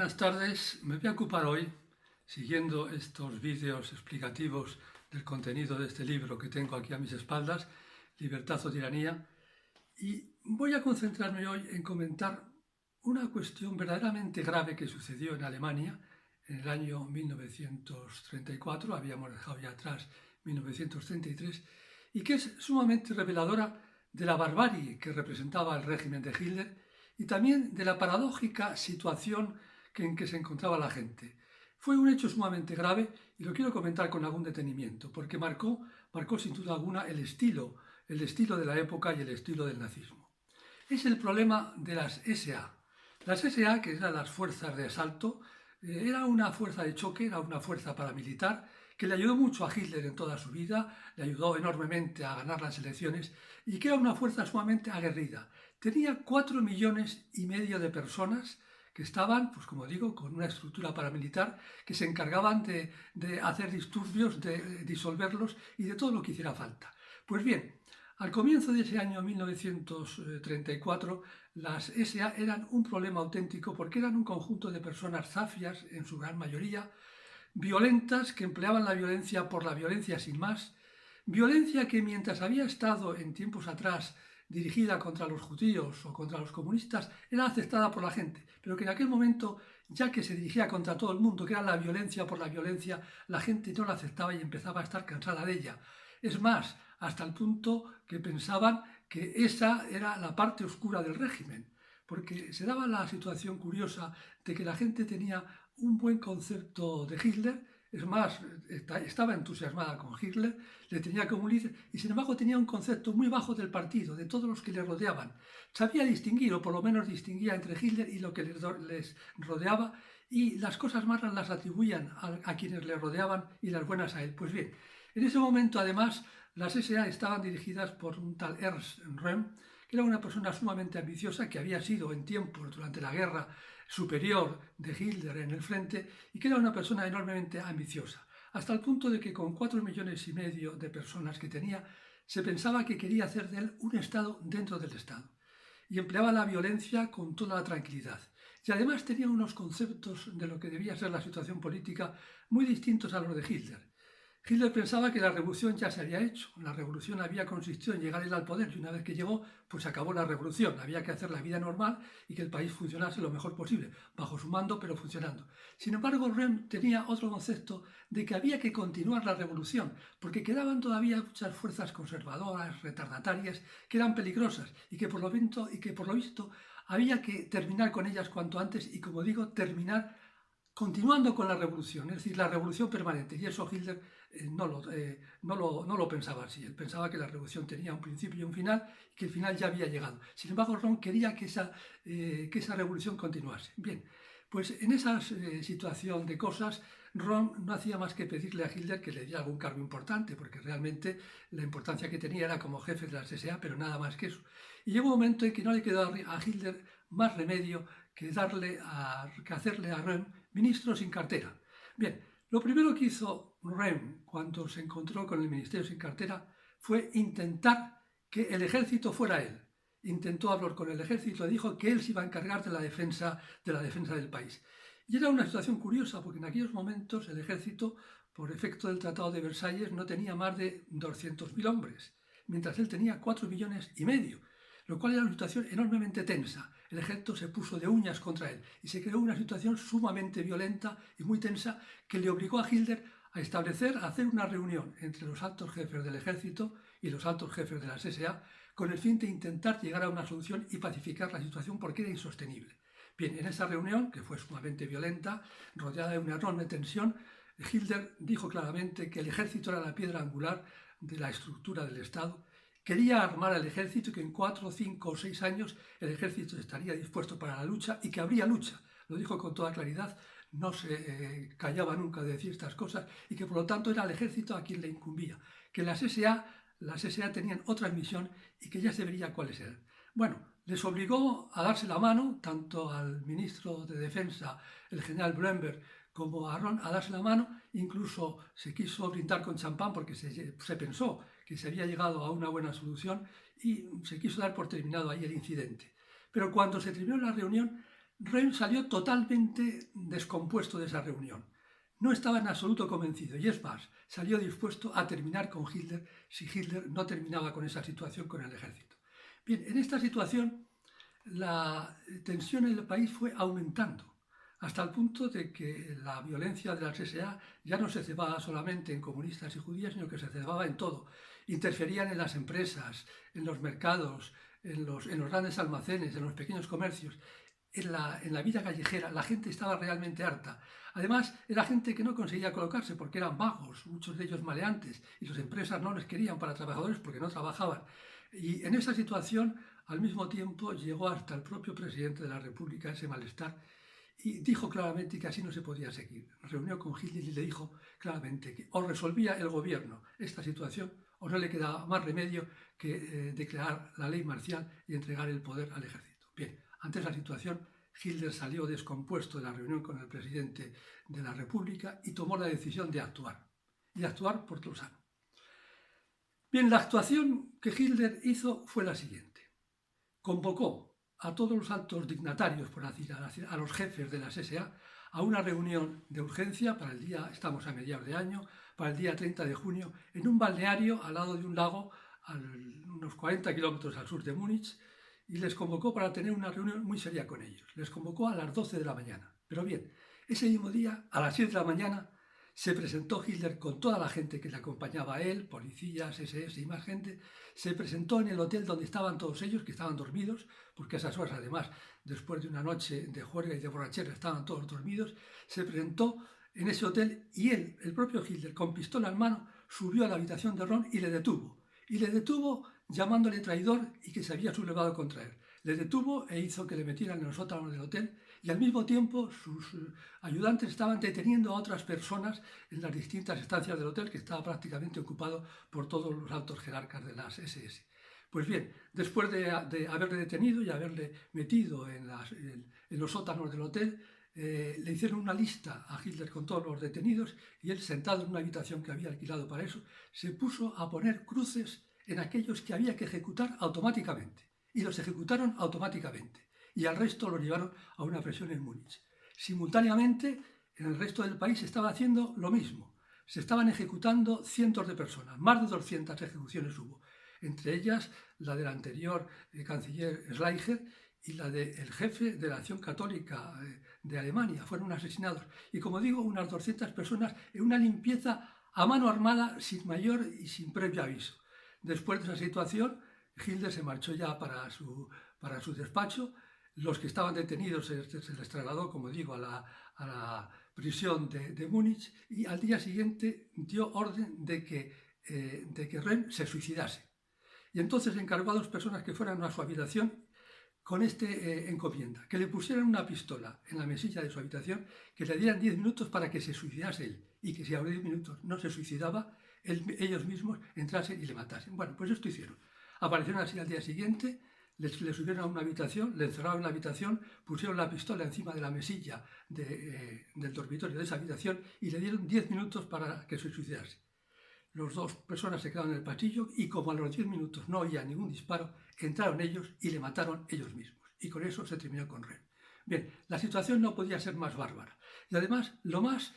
Buenas tardes, me voy a ocupar hoy, siguiendo estos vídeos explicativos del contenido de este libro que tengo aquí a mis espaldas, Libertad o Tiranía, y voy a concentrarme hoy en comentar una cuestión verdaderamente grave que sucedió en Alemania en el año 1934, habíamos dejado ya atrás 1933, y que es sumamente reveladora de la barbarie que representaba el régimen de Hitler y también de la paradójica situación en que se encontraba la gente. Fue un hecho sumamente grave y lo quiero comentar con algún detenimiento, porque marcó sin duda alguna el estilo de la época y el estilo del nazismo. Es el problema de las SA. Las SA, que eran las fuerzas de asalto, era una fuerza de choque, era una fuerza paramilitar que le ayudó mucho a Hitler en toda su vida, le ayudó enormemente a ganar las elecciones y que era una fuerza sumamente aguerrida. Tenía 4,5 millones de personas que estaban, pues como digo, con una estructura paramilitar que se encargaban de hacer disturbios, de disolverlos y de todo lo que hiciera falta. Pues bien, al comienzo de ese año 1934, las SA eran un problema auténtico porque eran un conjunto de personas zafias, en su gran mayoría, violentas, que empleaban la violencia por la violencia sin más, violencia que mientras había estado en tiempos atrás dirigida contra los judíos o contra los comunistas, era aceptada por la gente, pero que en aquel momento, ya que se dirigía contra todo el mundo, que era la violencia por la violencia, la gente no la aceptaba y empezaba a estar cansada de ella. Es más, hasta el punto que pensaban que esa era la parte oscura del régimen, porque se daba la situación curiosa de que la gente tenía un buen concepto de Hitler, es más, estaba entusiasmada con Hitler, le tenía como líder y sin embargo tenía un concepto muy bajo del partido, de todos los que le rodeaban. Sabía distinguir, o por lo menos distinguía entre Hitler y lo que les rodeaba, y las cosas malas las atribuían a quienes le rodeaban y las buenas a él. Pues bien, en ese momento además las SA estaban dirigidas por un tal Ernst Röhm, que era una persona sumamente ambiciosa que había sido en tiempos durante la guerra superior de Hitler en el frente y que era una persona enormemente ambiciosa, hasta el punto de que con 4,5 millones de personas que tenía, se pensaba que quería hacer de él un Estado dentro del Estado y empleaba la violencia con toda la tranquilidad. Y además tenía unos conceptos de lo que debía ser la situación política muy distintos a los de Hitler. Hitler pensaba que la revolución ya se había hecho, la revolución había consistido en llegar él al poder y una vez que llegó, pues acabó la revolución, había que hacer la vida normal y que el país funcionase lo mejor posible, bajo su mando pero funcionando. Sin embargo, Röhm tenía otro concepto de que había que continuar la revolución, porque quedaban todavía muchas fuerzas conservadoras, retardatarias, que eran peligrosas y que por lo visto había que terminar con ellas cuanto antes y, como digo, terminar continuando con la revolución, es decir, la revolución permanente. Y eso Hitler no lo pensaba así. Él pensaba que la revolución tenía un principio y un final y que el final ya había llegado. Sin embargo, Ron quería que esa revolución continuase. Bien, pues en esa situación de cosas, Ron no hacía más que pedirle a Hitler que le diera algún cargo importante, porque realmente la importancia que tenía era como jefe de las SA, pero nada más que eso. Y llegó un momento en que no le quedó a Hitler más remedio que hacerle a Röhm ministro sin cartera. Bien, lo primero que hizo Röhm cuando se encontró con el ministerio sin cartera fue intentar que el ejército fuera él. Intentó hablar con el ejército y dijo que él se iba a encargar de la defensa del país. Y era una situación curiosa porque en aquellos momentos el ejército, por efecto del Tratado de Versalles, no tenía más de 200.000 hombres, mientras él tenía 4,5 millones, lo cual era una situación enormemente tensa. El ejército se puso de uñas contra él y se creó una situación sumamente violenta y muy tensa que le obligó a Hitler a hacer una reunión entre los altos jefes del ejército y los altos jefes de las SA con el fin de intentar llegar a una solución y pacificar la situación porque era insostenible. Bien, en esa reunión, que fue sumamente violenta, rodeada de una enorme tensión, Hitler dijo claramente que el ejército era la piedra angular de la estructura del Estado. Quería armar al ejército y que en 4, 5 o 6 años el ejército estaría dispuesto para la lucha y que habría lucha. Lo dijo con toda claridad, no se callaba nunca de decir estas cosas y que por lo tanto era el ejército a quien le incumbía. Que las SA tenían otra misión y que ya se vería cuáles eran. Bueno, les obligó a darse la mano, tanto al ministro de Defensa, el general Blümberg, como a Ron, a darse la mano. Incluso se quiso brindar con champán porque se pensó que se había llegado a una buena solución y se quiso dar por terminado ahí el incidente. Pero cuando se terminó la reunión, Röhm salió totalmente descompuesto de esa reunión. No estaba en absoluto convencido y es más, salió dispuesto a terminar con Hitler si Hitler no terminaba con esa situación con el ejército. Bien, en esta situación la tensión en el país fue aumentando hasta el punto de que la violencia de las SA ya no se cebaba solamente en comunistas y judías, sino que se cebaba en todo. Interferían en las empresas, en los mercados, en los grandes almacenes, en los pequeños comercios. En la vida callejera la gente estaba realmente harta. Además, era gente que no conseguía colocarse porque eran vagos, muchos de ellos maleantes, y las empresas no les querían para trabajadores porque no trabajaban. Y en esa situación, al mismo tiempo, llegó hasta el propio presidente de la República ese malestar y dijo claramente que así no se podía seguir. Reunió con Hitler y le dijo claramente que o resolvía el gobierno esta situación o no le quedaba más remedio que declarar la ley marcial y entregar el poder al ejército. Bien, ante esa situación, Hitler salió descompuesto de la reunión con el presidente de la República y tomó la decisión de actuar, y actuar por lo sano. Bien, la actuación que Hitler hizo fue la siguiente. Convocó a todos los altos dignatarios, por decir, a los jefes de las SA, a una reunión de urgencia para el día, estamos a mediados de año, para el día 30 de junio, en un balneario al lado de un lago, a unos 40 kilómetros al sur de Múnich, y les convocó para tener una reunión muy seria con ellos. Les convocó a las 12 de la mañana. Pero bien, ese mismo día, a las 7 de la mañana, se presentó Hitler con toda la gente que le acompañaba a él, policías, SS y más gente. Se presentó en el hotel donde estaban todos ellos, que estaban dormidos, porque a esas horas, además, después de una noche de juerga y de borrachera, estaban todos dormidos. Se presentó en ese hotel y él, el propio Hitler, con pistola en mano, subió a la habitación de Röhm y le detuvo. Y le detuvo llamándole traidor y que se había sublevado contra él. Le detuvo e hizo que le metieran en los sótanos del hotel y al mismo tiempo sus ayudantes estaban deteniendo a otras personas en las distintas estancias del hotel que estaba prácticamente ocupado por todos los altos jerarcas de las SS. Pues bien, después de haberle detenido y haberle metido en los sótanos del hotel, le hicieron una lista a Hitler con todos los detenidos y él, sentado en una habitación que había alquilado para eso, se puso a poner cruces en aquellos que había que ejecutar automáticamente. Y los ejecutaron automáticamente. Y al resto los llevaron a una prisión en Múnich. Simultáneamente, en el resto del país se estaba haciendo lo mismo. Se estaban ejecutando cientos de personas, más de 200 ejecuciones hubo. Entre ellas la del anterior canciller Schleicher y la del jefe de la Acción Católica de Alemania. Fueron asesinados. Y como digo, unas 200 personas en una limpieza a mano armada sin mayor y sin previo aviso. Después de esa situación, Hitler se marchó ya para su despacho. Los que estaban detenidos se les trasladó, como digo, a la prisión de Múnich y al día siguiente dio orden de que Röhm se suicidase. Y entonces encargó a 2 personas que fueran a su habitación con encomienda, que le pusieran una pistola en la mesilla de su habitación, que le dieran 10 minutos para que se suicidase él y que si a 10 minutos no se suicidaba, ellos mismos entrasen y le matasen. Bueno, pues esto hicieron. Aparecieron así al día siguiente, le subieron a una habitación, le encerraron en la habitación, pusieron la pistola encima de la mesilla del dormitorio de esa habitación y le dieron 10 minutos para que se suicidase. Las 2 personas se quedaron en el pasillo y como a los 10 minutos no oía ningún disparo, entraron ellos y le mataron ellos mismos. Y con eso se terminó con Röhm. Bien, la situación no podía ser más bárbara. Y además, lo más,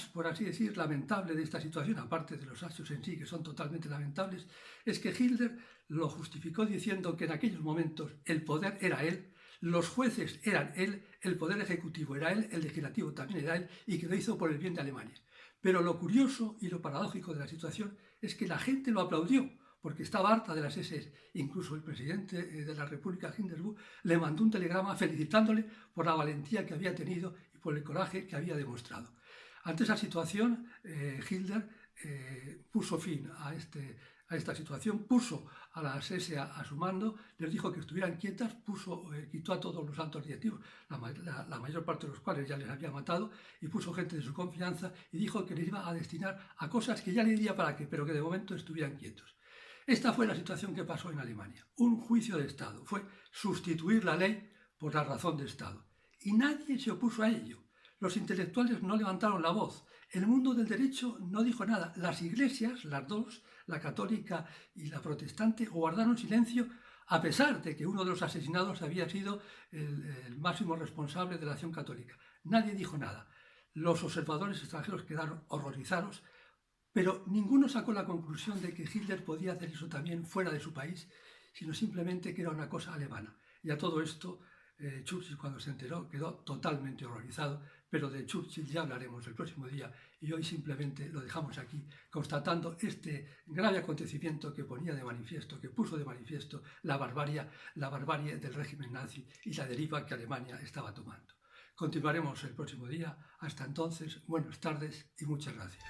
por así decir, lamentable de esta situación, aparte de los hechos en sí, que son totalmente lamentables, es que Hitler lo justificó diciendo que en aquellos momentos el poder era él, los jueces eran él, el poder ejecutivo era él, el legislativo también era él, y que lo hizo por el bien de Alemania. Pero lo curioso y lo paradójico de la situación es que la gente lo aplaudió, porque estaba harta de las SS. Incluso el presidente de la República, Hindenburg, le mandó un telegrama felicitándole por la valentía que había tenido y por el coraje que había demostrado. Ante esa situación, Hitler puso fin a esta situación, puso a las SS a su mando, les dijo que estuvieran quietas, quitó a todos los altos directivos, la mayor parte de los cuales ya les había matado, y puso gente de su confianza y dijo que les iba a destinar a cosas que ya le diría para qué, pero que de momento estuvieran quietos. Esta fue la situación que pasó en Alemania. Un juicio de Estado. Fue sustituir la ley por la razón de Estado. Y nadie se opuso a ello. Los intelectuales no levantaron la voz. El mundo del derecho no dijo nada. Las iglesias, las 2, la católica y la protestante, guardaron silencio a pesar de que uno de los asesinados había sido el máximo responsable de la acción católica. Nadie dijo nada. Los observadores extranjeros quedaron horrorizados, pero ninguno sacó la conclusión de que Hitler podía hacer eso también fuera de su país, sino simplemente que era una cosa alemana. Y a todo esto, Churchill, cuando se enteró, quedó totalmente horrorizado, pero de Churchill ya hablaremos el próximo día, y hoy simplemente lo dejamos aquí, constatando este grave acontecimiento que ponía de manifiesto, que puso de manifiesto la barbarie del régimen nazi y la deriva que Alemania estaba tomando. Continuaremos el próximo día. Hasta entonces, buenas tardes y muchas gracias.